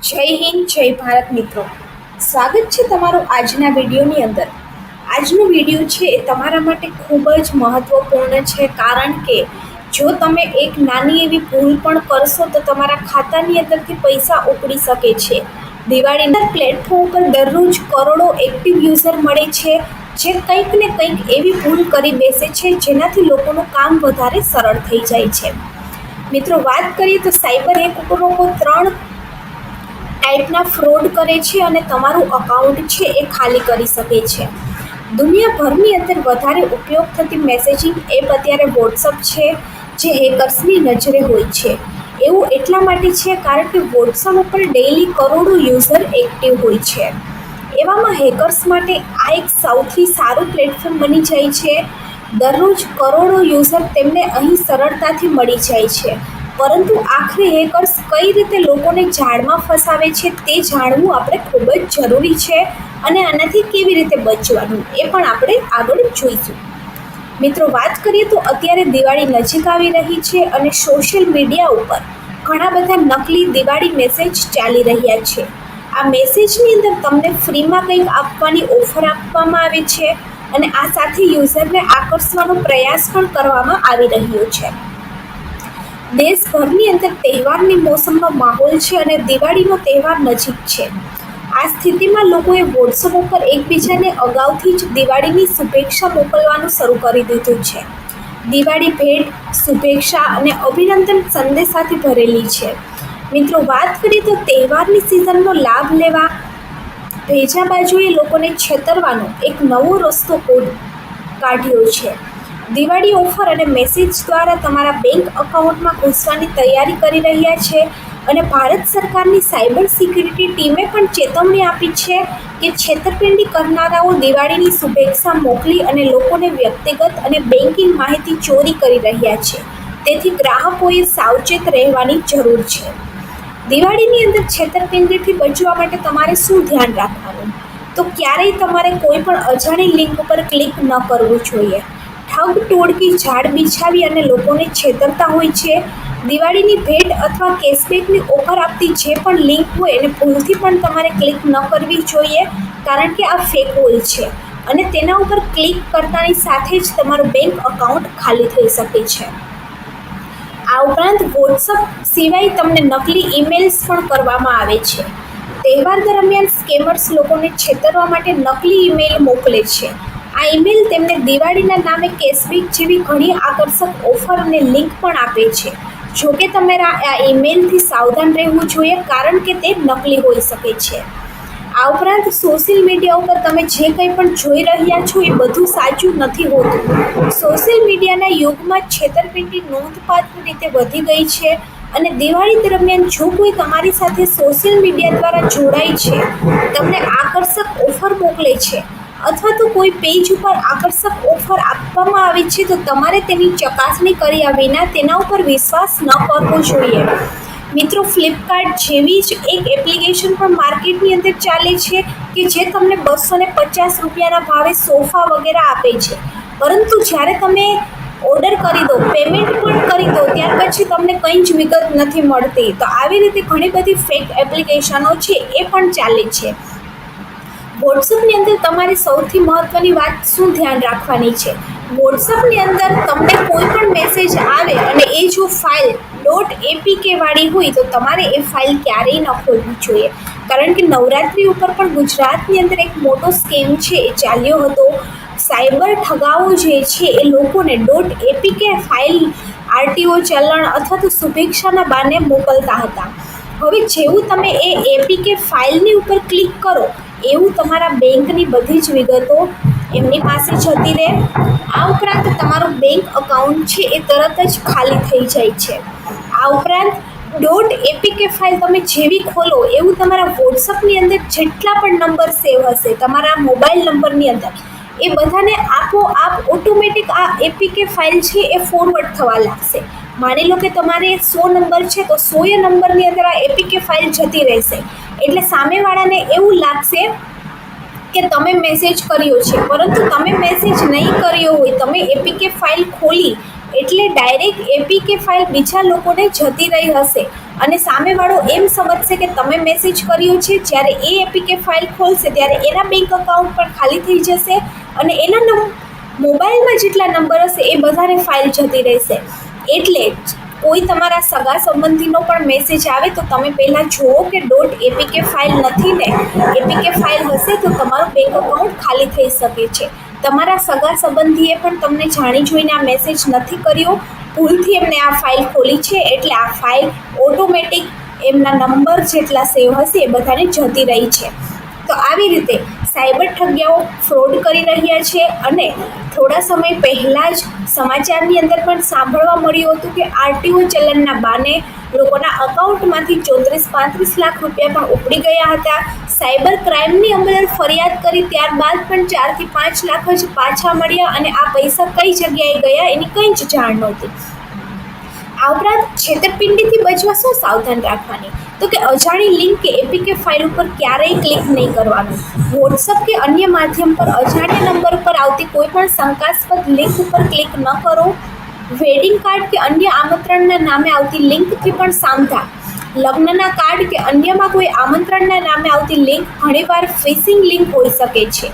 જય હિન્દ જય ભારત મિત્રો, સ્વાગત છે તમારું આજના વિડીયોની અંદર. આજનો વિડીયો છે એ તમારા માટે ખૂબ જ મહત્વપૂર્ણ છે, કારણ કે જો તમે એક નાની એવી ભૂલ પણ કરશો તો તમારા ખાતાની અંદરથી પૈસા ઉપડી શકે છે. દિવાળીના પ્લેટફોર્મ પર દરરોજ કરોડો એક્ટિવ યુઝર મળે છે, જે કંઈક ને કંઈક એવી ભૂલ કરી બેસે છે જેનાથી લોકોનું કામ વધારે સરળ થઈ જાય છે. મિત્રો, વાત કરીએ તો સાયબર હેક લોકો 3 ટાઈપના ફ્રોડ કરે છે અને તમારું અકાઉન્ટ છે એ ખાલી કરી શકે છે. દુનિયાભરની અંદર વધારે ઉપયોગ થતી મેસેજિંગ એપ અત્યારે વોટ્સઅપ છે, જે હેકર્સની નજરે હોય છે. એવું એટલા માટે છે કારણ કે વોટ્સઅપ ઉપર ડેઇલી કરોડો યુઝર એક્ટિવ હોય છે. એવામાં હેકર્સ માટે આ એક સૌથી સારું પ્લેટફોર્મ બની જાય છે. દરરોજ કરોડો યુઝર તેમને અહીં સરળતાથી મળી જાય છે, પરંતુ આખરે હેકર્સ કઈ રીતે લોકોને જાળમાં ફસાવે છે તે જાણવું આપણે ખૂબ જ જરૂરી છે, અને આનાથી કેવી રીતે બચવાનું એ પણ આપણે આગળ જોઈશું. મિત્રો, વાત કરીએ તો અત્યારે દિવાળી નજીક આવી રહી છે અને સોશિયલ મીડિયા ઉપર ઘણા બધા નકલી દિવાળી મેસેજ ચાલી રહ્યા છે. આ મેસેજની અંદર તમને ફ્રીમાં કંઈક આપવાની ઓફર આપવામાં આવે છે, અને આ સાથે યુઝરને આકર્ષવાનો પ્રયાસ પણ કરવામાં આવી રહ્યો છે. દેશભરની અંદર તહેવારની મોસમનો માહોલ છે અને દિવાળીનો તહેવાર નજીક છે. આ સ્થિતિમાં લોકોએ વોટ્સઅપ ઉપર એકબીજાને અગાઉથી જ દિવાળીની શુભેચ્છા મોકલવાનું શરૂ કરી દીધું છે. દિવાળી ભેટ, શુભેચ્છા અને અભિનંદન સંદેશાથી ભરેલી છે. મિત્રો, વાત કરીએ તો તહેવારની સિઝનનો લાભ લેવા ભેજા બાજુએ લોકોને છેતરવાનો એક નવો રસ્તો કાઢ્યો છે. દિવાળી ઓફર અને મેસેજ દ્વારા તમારા બેંક એકાઉન્ટમાં ઘૂસવાની તૈયારી કરી રહ્યા છે, અને ભારત સરકારની સાયબર સિક્યુરિટી ટીમે પણ ચેતવણી આપી છે કે છેતરપિંડી કરનારાઓ દિવાળીની શુભેચ્છા મોકલી અને લોકોને વ્યક્તિગત અને બેન્કિંગ માહિતી ચોરી કરી રહ્યા છે. તેથી ગ્રાહકોએ સાવચેત રહેવાની જરૂર છે. દિવાળીની અંદર છેતરપિંડીથી બચવા માટે તમારે શું ધ્યાન રાખવાનું? તો ક્યારેય તમારે કોઈ પણ અજાણી લિંક ઉપર ક્લિક ન કરવું જોઈએ. ઠગ ટોળકી ઝાડ બિછાવી અને લોકોને છેતરતા હોય છે. દિવાળીની ભેટ અથવા કેશબેકની ઓફર આપતી જે પણ લિંક હોય એને ભૂલથી પણ તમારે ક્લિક ન કરવી જોઈએ, કારણ કે આ ફેક હોય છે અને તેના ઉપર ક્લિક કરતાની સાથે જ તમારું બેંક એકાઉન્ટ ખાલી થઈ શકે છે. આ ઉપરાંત વોટ્સઅપ સિવાય તમને નકલી ઈમેલ્સ પણ કરવામાં આવે છે. તહેવાર દરમિયાન સ્કેમર્સ લોકોને છેતરવા માટે નકલી ઈમેલ મોકલે છે. આ ઈમેલ તેમને દિવાળીના નામે કેશબેક જેવી ઘણી આકર્ષક ઓફર અને લિંક પણ આપે છે. જોકે તમારે આ ઈમેલથી સાવધાન રહેવું જોઈએ, કારણ કે તે નકલી હોઈ શકે છે. આ ઉપરાંત સોશિયલ મીડિયા ઉપર તમે જે કંઈ પણ જોઈ રહ્યા છો એ બધું સાચું નથી હોતું. સોશિયલ મીડિયાના યુગમાં છેતરપિંડી નોંધપાત્ર રીતે વધી ગઈ છે, અને દિવાળી દરમિયાન જો કોઈ તમારી સાથે સોશિયલ મીડિયા દ્વારા જોડાય છે, તમને આકર્ષક ઓફર મોકલે છે, અથવા તો કોઈ પેજ ઉપર આકર્ષક ઓફર આપવામાં આવી છે, તો તમારે તેની ચકાસણી કર્યા વિના તેના ઉપર વિશ્વાસ ન કરવો જોઈએ. મિત્રો, ફ્લિપકાર્ટ જેવી જ એક એપ્લિકેશન પણ માર્કેટની અંદર ચાલે છે કે જે તમને 250 રૂપિયાના ભાવે સોફા વગેરે આપે છે, પરંતુ જ્યારે તમે ઓર્ડર કરી દો, પેમેન્ટ પણ કરી દો, ત્યાર પછી તમને કંઈ જ વિગત નથી મળતી. તો આવી રીતે ઘણી બધી ફેક એપ્લિકેશનો છે એ પણ ચાલે છે. વોટ્સઅપની અંદર તમારે સૌથી મહત્ત્વની વાત શું ધ્યાન રાખવાની છે? વોટ્સઅપની અંદર તમને કોઈ પણ મેસેજ આવે અને એ જો ફાઇલ .apk વાળી હોય તો તમારે એ ફાઇલ ક્યારેય ન ખોલવી જોઈએ, કારણ કે નવરાત્રિ ઉપર પણ ગુજરાતની અંદર એક મોટો સ્કેમ છે એ ચાલ્યો હતો. સાયબર ઠગાઓ જે છે એ લોકોને .apk ફાઇલ આરટીઓ ચલણ અથવા તો શુભેચ્છાના બાને મોકલતા હતા. હવે જેવું તમે એ એપીકે ફાઇલની ઉપર ક્લિક કરો એવું તમારા બેંકની બધી જ વિગતો એમની પાસે જતી રહે. આ ઉપરાંત તમારું બેંક એકાઉન્ટ છે એ તરત જ ખાલી થઈ જાય છે. આ ઉપરાંત .apk ફાઇલ તમે જેવી ખોલો એવું તમારા વોટ્સઅપની અંદર જેટલા પણ નંબર સેવ હશે તમારા મોબાઈલ નંબરની અંદર, એ બધાને આપોઆપ ઓટોમેટિક આ એપીકે ફાઇલ છે એ ફોરવર્ડ થવા લાગશે. માની લો કે તમારે 100 નંબર છે તો 100 નંબરની અંદર આ એપીકે ફાઇલ જતી રહેશે, એટલે સામેવાળાને એવું લાગશે કે તમે મેસેજ કર્યો છે, પરંતુ તમે મેસેજ નહીં કર્યો હોય, તમે એપીકે ફાઇલ ખોલી એટલે ડાયરેક્ટ એપીકે ફાઇલ બીજા લોકોને જતી રહી હશે અને સામેવાળો એમ સમજશે કે તમે મેસેજ કર્યો છે. જ્યારે એ એપીકે ફાઇલ ખોલશે ત્યારે એના બેંક અકાઉન્ટ પણ ખાલી થઈ જશે અને એના મોબાઈલમાં જેટલા નંબર હશે એ બધાને ફાઇલ જતી રહેશે. એટલે કોઈ તમારા સગા સંબંધીનો પણ મેસેજ આવે તો તમે પહેલાં જુઓ કે .apk ફાઇલ નથી ને. એપીકે ફાઇલ હશે તો તમારું બેંક અકાઉન્ટ ખાલી થઈ શકે છે. તમારા સગા સંબંધીએ પણ તમને જાણી જોઈને આ મેસેજ નથી કર્યો, ભૂલથી એમને આ ફાઇલ ખોલી છે એટલે આ ફાઇલ ઓટોમેટિક એમના નંબર જેટલા સેવ હશે એ બધાને જતી રહી છે. તો આવી રીતે સાયબર ઠગિયાઓ ફ્રોડ કરી રહ્યા છે અને થોડા સમય પહેલાં જ સમાચારની અંદર પણ સાંભળવા મળ્યું હતું કે આરટીઓ ચલણના બહાને લોકોના અકાઉન્ટમાંથી 34-35 લાખ રૂપિયા પણ ઉપડી ગયા હતા. સાયબર ક્રાઇમની અંદર ફરિયાદ કરી ત્યારબાદ પણ 4 થી 5 લાખ જ પાછા મળ્યા અને આ પૈસા કઈ જગ્યાએ ગયા એની કંઈ જ જાણ નહોતી. આ ઉપરાંત છેતરપિંડીથી બચવા શું સાવધાન રાખવાની? તો કે અજાણી લિંક કે એપીકે ફાઇલ ઉપર ક્યારેય ક્લિક નહીં કરવાનું. વોટ્સઅપ કે અન્ય માધ્યમ પર અજાણ્યા નંબર પર આવતી કોઈ પણ શંકાસ્પદ લિંક ઉપર ક્લિક ન કરો. વેડિંગ કાર્ડ કે અન્ય આમંત્રણના નામે આવતી લિંકથી પણ સાવધાન. લગ્નના કાર્ડ કે અન્યમાં કોઈ આમંત્રણના નામે આવતી લિંક ઘણીવાર ફિશિંગ લિંક હોઈ શકે છે.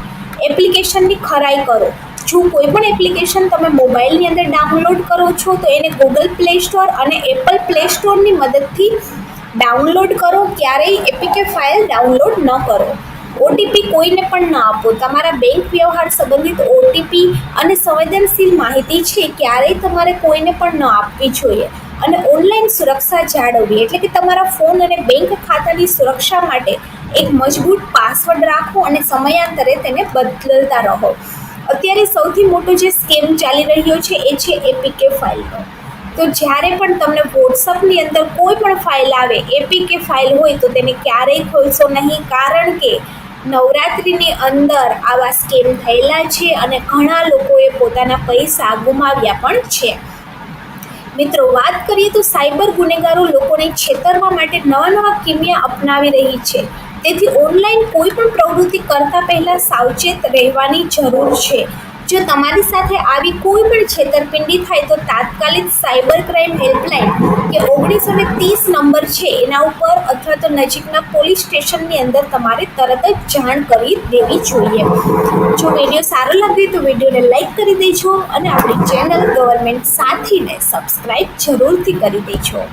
એપ્લિકેશનની ખરાઈ કરો. જો કોઈ પણ એપ્લિકેશન તમે મોબાઈલની અંદર ડાઉનલોડ કરો છો તો એને ગૂગલ પ્લે સ્ટોર અને એપલ પ્લે સ્ટોરની મદદથી ડાઉનલોડ કરો. ક્યારેય એપીકે ફાઇલ ડાઉનલોડ ન કરો. ઓટીપી કોઈને પણ ન આપો. તમારા બેંક વ્યવહાર સંબંધિત ઓટીપી અને સંવેદનશીલ માહિતી છે ક્યારેય તમારે કોઈને પણ ન આપવી જોઈએ. અને ઓનલાઈન સુરક્ષા જાળવવી એટલે કે તમારા ફોન અને બેંક ખાતાની સુરક્ષા માટે એક મજબૂત પાસવર્ડ રાખો અને સમયાંતરે તેને બદલતા રહો. અત્યારે સૌથી મોટો જે સ્કેમ ચાલી રહ્યો છે એ છે એપીકે ફાઇલનો. તો જ્યારે પણ તમને વોટ્સઅપની અંદર કોઈ પણ ફાઇલ આવે એપીકે ફાઇલ હોય તો તેને ક્યારેય ખોલશો નહીં, કારણ કે નવરાત્રિની અંદર આવા સ્કેમ થયેલા છે અને ઘણા લોકોએ પોતાના પૈસા ગુમાવ્યા પણ છે. મિત્રો, વાત કરીએ તો સાયબર ગુનેગારો લોકોને છેતરવા માટે નવા કિમિયા અપનાવી રહી છે. તેથી ઓનલાઈન કોઈ પણ પ્રવૃત્તિ કરતા પહેલા સાવચેત રહેવાની જરૂર છે. જો તમારી સાથે આવી કોઈ પણ છેતરપિંડી થાય તો તાત્કાલિક સાયબર ક્રાઇમ હેલ્પલાઇન કે 1930 નંબર છે એના ઉપર અથવા તો નજીકના પોલીસ સ્ટેશનની અંદર તમારે તરત જ જાણ કરી દેવી જોઈએ. જો વિડીયો સારો લાગે તો વિડીયોને લાઈક કરી દેજો અને આપણી ચેનલ ગવર્મેન્ટ સાથીને સબસ્ક્રાઈબ જરૂરથી કરી દેજો.